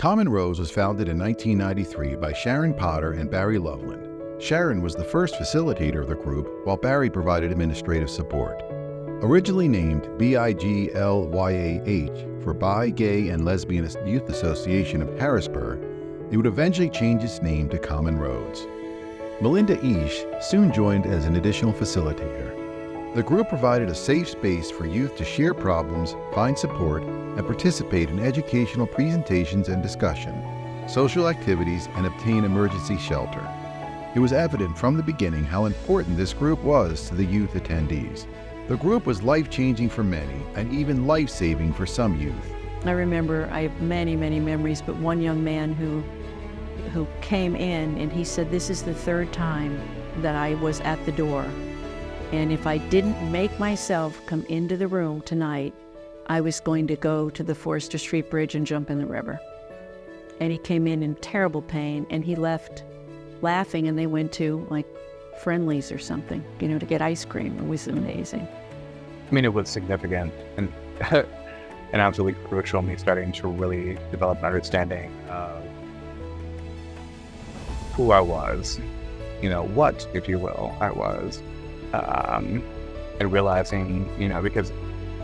Common Rose was founded in 1993 by Sharon Potter and Barry Loveland. Sharon was the first facilitator of the group, while Barry provided administrative support. Originally named BIGLYAH for Bi, Gay, and Lesbian Youth Association of Harrisburg, it would eventually change its name to Common Roads. Melinda Ish soon joined as an additional facilitator. The group provided a safe space for youth to share problems, find support, and participate in educational presentations and discussion, social activities, and obtain emergency shelter. It was evident from the beginning how important this group was to the youth attendees. The group was life-changing for many, and even life-saving for some youth. I remember, I have many, many memories, but one young man who came in and he said, "This is the third time that I was at the door. And if I didn't make myself come into the room tonight, I was going to go to the Forester Street Bridge and jump in the river." And he came in terrible pain, and he left laughing, and they went to like Friendlies or something, to get ice cream. It was amazing. I mean, it was significant and and absolutely crucial in me starting to really develop an understanding of who I was, what, if you will, I was. And realizing, because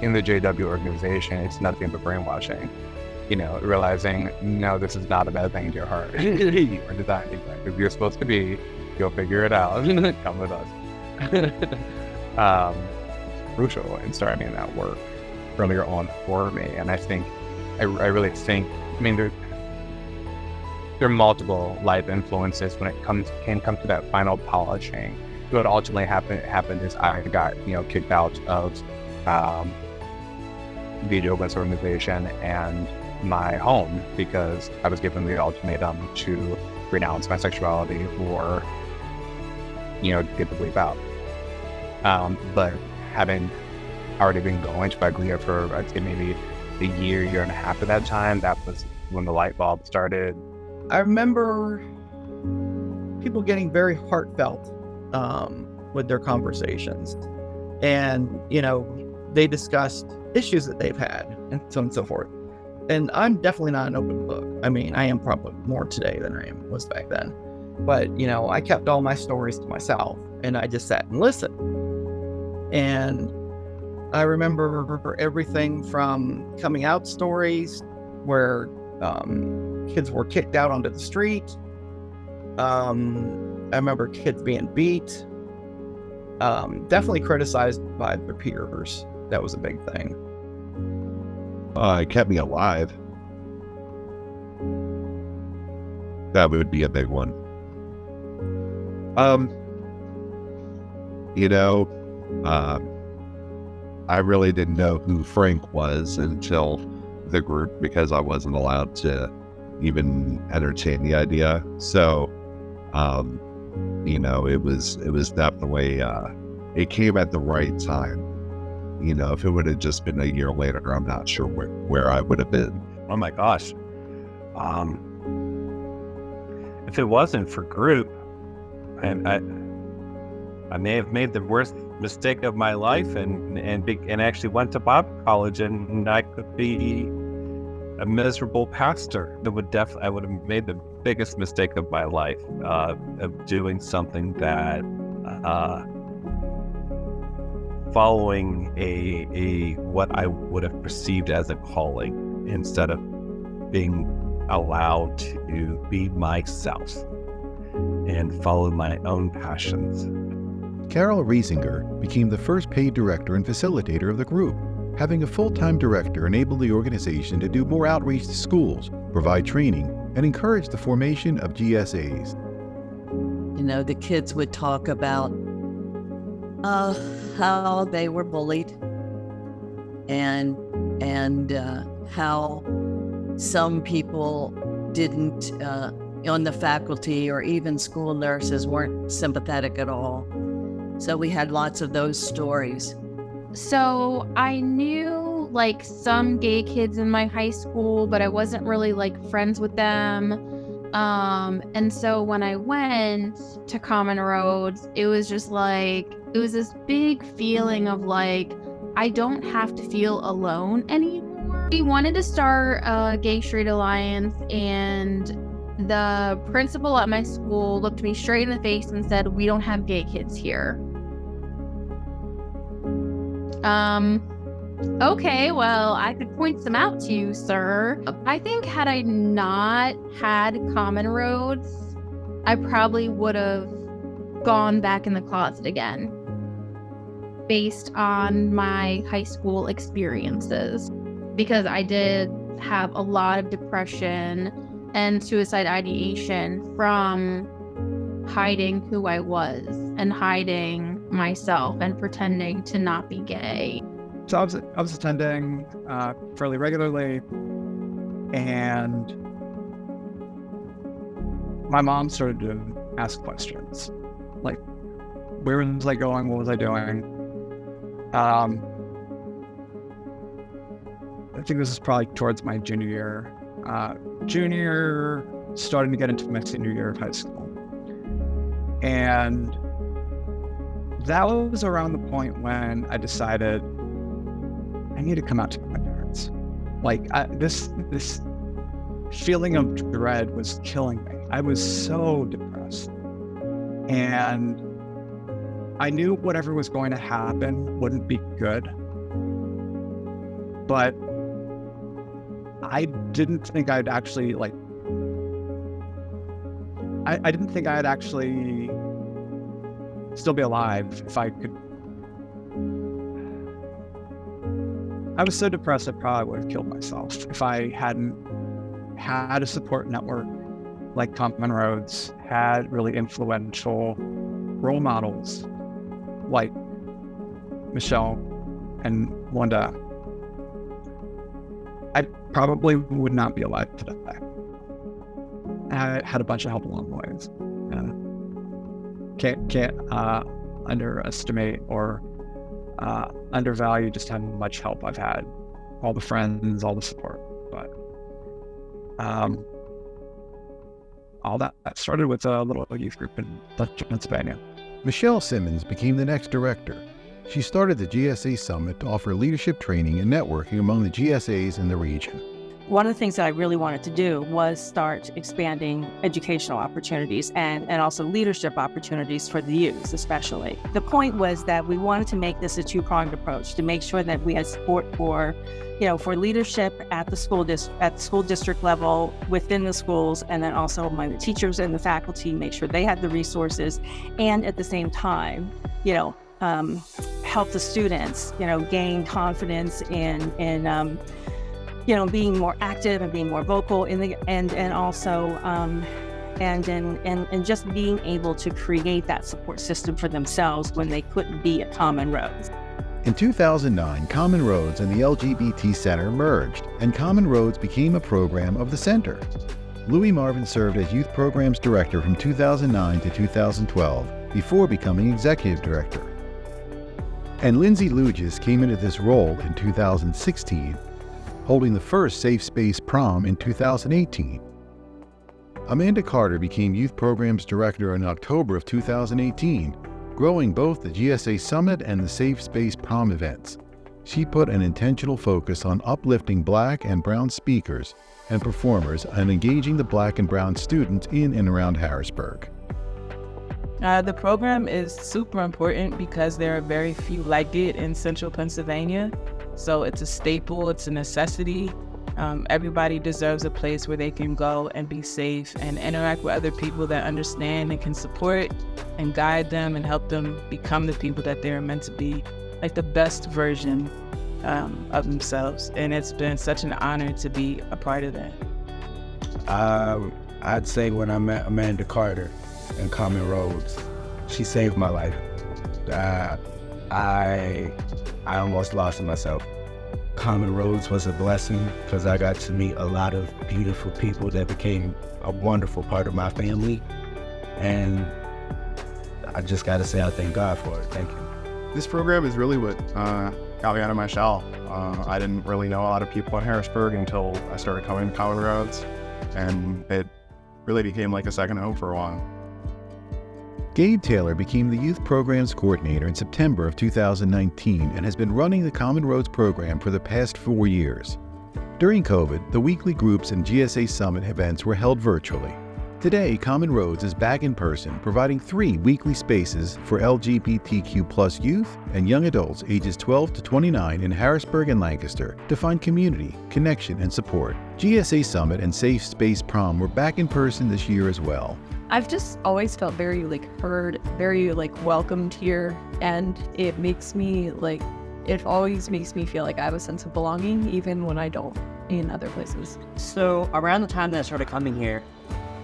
in the JW organization, it's nothing but brainwashing, realizing, no, this is not a bad thing to your heart. You are designed exactly who you're supposed to be. Go figure it out. Come with us. Crucial in starting that work earlier on for me. And I think, I really think, there are multiple life influences when it can come to that final polishing. What ultimately happened is I got, kicked out of the Jehovah's organization and my home because I was given the ultimatum to renounce my sexuality or, get the bleep out. But having already been going to Baglia for, I'd say maybe a year and a half at that time, that was when the light bulb started. I remember people getting very heartfelt with their conversations. And, they discussed issues that they've had and so on and so forth. And I'm definitely not an open book. I am probably more today than I was back then. But, I kept all my stories to myself and I just sat and listened. And I remember everything from coming out stories where kids were kicked out onto the street. I remember kids being beat. Definitely criticized by their peers. That was a big thing. It kept me alive. That would be a big one. I really didn't know who Frank was until the group because I wasn't allowed to even entertain the idea. So, it was definitely, it came at the right time. If it would have just been a year later, I'm not sure where I would have been. Oh my gosh. If it wasn't for group, I may have made the worst mistake of my life and actually went to Bible college, and I could be a miserable pastor. I would have made the biggest mistake of my life of doing something that following a what I would have perceived as a calling instead of being allowed to be myself and follow my own passions. Carol Riesinger became the first paid director and facilitator of the group. Having a full-time director enabled the organization to do more outreach to schools, provide training, and encourage the formation of GSAs. The kids would talk about how they were bullied and how some people didn't, on the faculty or even school nurses weren't sympathetic at all. So we had lots of those stories. So I knew some gay kids in my high school, but I wasn't really friends with them. And so when I went to Common Roads, it was just it was this big feeling of I don't have to feel alone anymore. We wanted to start a gay straight alliance, and the principal at my school looked me straight in the face and said, "We don't have gay kids here." Okay, well, I could point some out to you, sir. I think had I not had Common Roads, I probably would have gone back in the closet again based on my high school experiences, because I did have a lot of depression and suicide ideation from hiding who I was and hiding myself and pretending to not be gay. So I was attending fairly regularly, and my mom started to ask questions, like, where was I going? What was I doing? I think this is probably towards my junior year. Starting to get into my senior year of high school. And that was around the point when I decided I need to come out to my parents. Like, this feeling of dread was killing me. I was so depressed. And I knew whatever was going to happen wouldn't be good. But I didn't think I'd actually, I didn't think I'd actually still be alive if I could. I was so depressed I probably would have killed myself if I hadn't had a support network like Common Roads, had really influential role models like Michelle and Wanda. I probably would not be alive today. I had a bunch of help along the ways. Can't underestimate or undervalue just how much help I've had. All the friends, all the support. But all that started with a little youth group in Pennsylvania. Michelle Simmons became the next director. She started the GSA Summit to offer leadership training and networking among the GSAs in the region. One of the things that I really wanted to do was start expanding educational opportunities and also leadership opportunities for the youth, especially. The point was that we wanted to make this a two-pronged approach to make sure that we had support for leadership at the school district level within the schools, and then also among the teachers and the faculty, make sure they had the resources, and at the same time, help the students, gain confidence in being more active and being more vocal and just being able to create that support system for themselves when they couldn't be at Common Roads. In 2009, Common Roads and the LGBT Center merged, and Common Roads became a program of the center. Louis Marvin served as Youth Programs Director from 2009 to 2012 before becoming Executive Director. And Lindsay Lugis came into this role in 2016, holding the first Safe Space Prom in 2018. Amanda Carter became Youth Programs Director in October of 2018, growing both the GSA Summit and the Safe Space Prom events. She put an intentional focus on uplifting Black and Brown speakers and performers and engaging the Black and Brown students in and around Harrisburg. The program is super important because there are very few like it in central Pennsylvania. So it's a staple, it's a necessity. Everybody deserves a place where they can go and be safe and interact with other people that understand and can support and guide them and help them become the people that they're meant to be, like the best version of themselves. And it's been such an honor to be a part of that. I'd say when I met Amanda Carter in Common Roads, she saved my life. I almost lost myself. Common Roads was a blessing because I got to meet a lot of beautiful people that became a wonderful part of my family. And I just got to say I thank God for it. Thank you. This program is really what got me out of my shell. I didn't really know a lot of people in Harrisburg until I started coming to Common Roads, and it really became like a second home for a while. Gabe Taylor became the Youth Programs Coordinator in September of 2019 and has been running the Common Roads program for the past 4 years. During COVID, the weekly groups and GSA Summit events were held virtually. Today, Common Roads is back in person, providing 3 weekly spaces for LGBTQ+ youth and young adults ages 12 to 29 in Harrisburg and Lancaster to find community, connection, and support. GSA Summit and Safe Space Prom were back in person this year as well. I've just always felt very heard, very welcomed here, and it always makes me feel like I have a sense of belonging, even when I don't in other places. So around the time that I started coming here,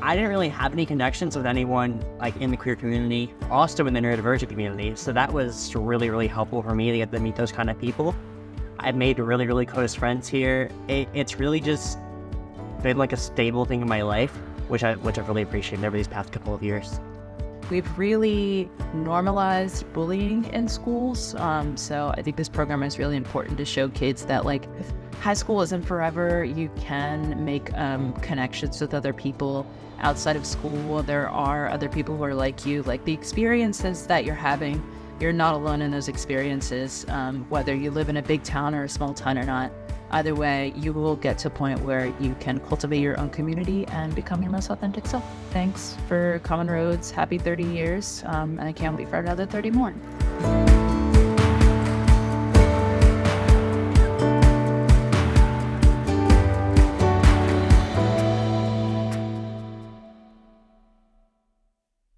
I didn't really have any connections with anyone in the queer community, also in the neurodivergent community. So that was really, really helpful for me to get to meet those kind of people. I've made really, really close friends here. It's really just been a stable thing in my life, which I've really appreciated over these past couple of years. We've really normalized bullying in schools. So I think this program is really important to show kids that high school isn't forever. You can make connections with other people outside of school. There are other people who are like you. The experiences that you're having, you're not alone in those experiences, whether you live in a big town or a small town or not. Either way, you will get to a point where you can cultivate your own community and become your most authentic self. Thanks for Common Roads. Happy 30 years. And I can't wait for another 30 more.